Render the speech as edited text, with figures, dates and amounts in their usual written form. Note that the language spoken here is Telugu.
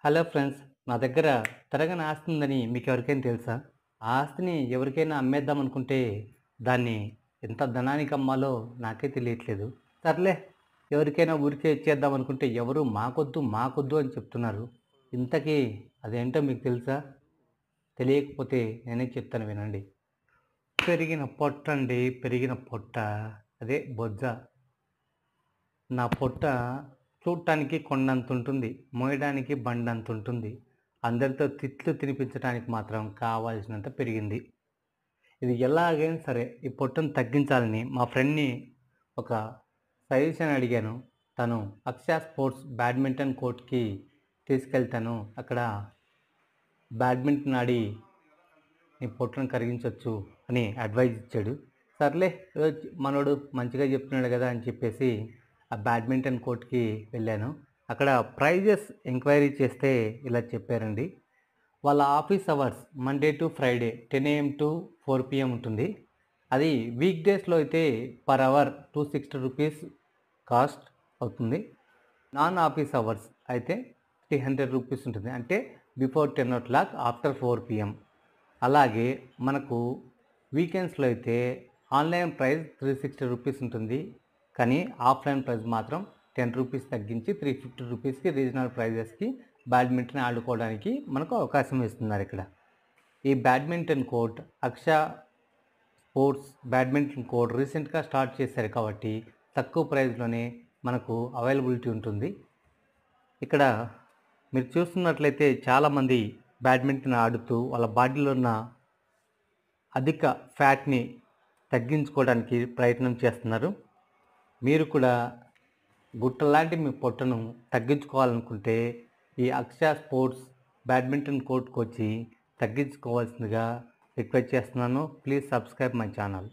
హలో ఫ్రెండ్స్, నా దగ్గర తరగని ఆస్తి ఉందని మీకు ఎవరికైనా తెలుసా? ఆ ఆస్తిని ఎవరికైనా అమ్మేద్దాం అనుకుంటే దాన్ని ఎంత ధనానికి అమ్మాలో నాకే తెలియట్లేదు. సర్లే, ఎవరికైనా ఊరికే ఇచ్చేద్దాం అనుకుంటే ఎవరు మాకొద్దు, మాకొద్దు అని చెప్తున్నారు. ఇంతకీ అదేంటో మీకు తెలుసా? తెలియకపోతే నేనే చెప్తాను వినండి. పెరిగిన పొట్టండి, పెరిగిన పొట్ట. అదే బొజ్జ. నా పొట్ట చూడటానికి కొండంతుంటుంది. మోయడానికి బండంతుంటుంది. అందరితో తిట్లు తినిపించడానికి మాత్రం కావాల్సినంత పెరిగింది. ఇది ఎలాగైనా సరే ఈ పొట్టను తగ్గించాలని మా ఫ్రెండ్‌ని ఒక సజెషన్ అడిగాను. తను అక్షయ స్పోర్ట్స్ బ్యాడ్మింటన్ కోర్ట్‌కి తీసుకెళ్తాను. అక్కడ బ్యాడ్మింటన్ ఆడి నీ పొట్టను కరిగించొచ్చు అని అడ్వైజ్ ఇచ్చాడు. సర్లే, మనోడు మంచిగా చెప్తున్నాడు కదా అని చెప్పేసి ఆ బ్యాడ్మింటన్ కోర్ట్‌కి వెళ్ళాను. అక్కడ ప్రైజెస్ ఎంక్వైరీ చేస్తే ఇలా చెప్పారండి. వాళ్ళ office hours Monday to Friday 10 AM to 4 PM ఉంటుంది. అది వీక్ డేస్‌లో అయితే పర్ అవర్ ₹260 కాస్ట్ అవుతుంది. నాన్ ఆఫీస్ అవర్స్ అయితే ₹300 ఉంటుంది. అంటే బిఫోర్ 10:00 ఆఫ్టర్ 4 PM. అలాగే మనకు వీకెండ్స్‌లో అయితే ఆన్‌లైన్ ప్రైస్ ₹360 ఉంటుంది. కానీ ఆఫ్‌లైన్ ప్రైస్ మాత్రం ₹10 తగ్గించి ₹350కి రీజనల్ ప్రైజెస్‌కి బ్యాడ్మింటన్ ఆడుకోవడానికి మనకు అవకాశం ఇస్తున్నారిక్కడ. ఈ బ్యాడ్మింటన్ కోర్ట్ అక్ష స్పోర్ట్స్ బ్యాడ్మింటన్ కోర్ట్ రీసెంట్‌గా స్టార్ట్ చేశారు కాబట్టి తక్కువ ప్రైస్‌లోనే మనకు అవైలబిలిటీ ఉంటుంది. ఇక్కడ మీరు చూస్తున్నట్లయితే చాలామంది బ్యాడ్మింటన్ ఆడుతూ వాళ్ళ బాడీలో ఉన్న అధిక ఫ్యాట్‌ని తగ్గించుకోవడానికి ప్రయత్నం చేస్తున్నారు. మీరు కూడా గుట్టలాంటి మీ పొట్టను తగ్గించుకోవాలనుకుంటే ఈ అక్షయ స్పోర్ట్స్ బ్యాడ్మింటన్ కోర్ట్‌కొచ్చి తగ్గించుకోవాల్సిందిగా రిక్వెస్ట్ చేస్తున్నాను. Please subscribe my channel.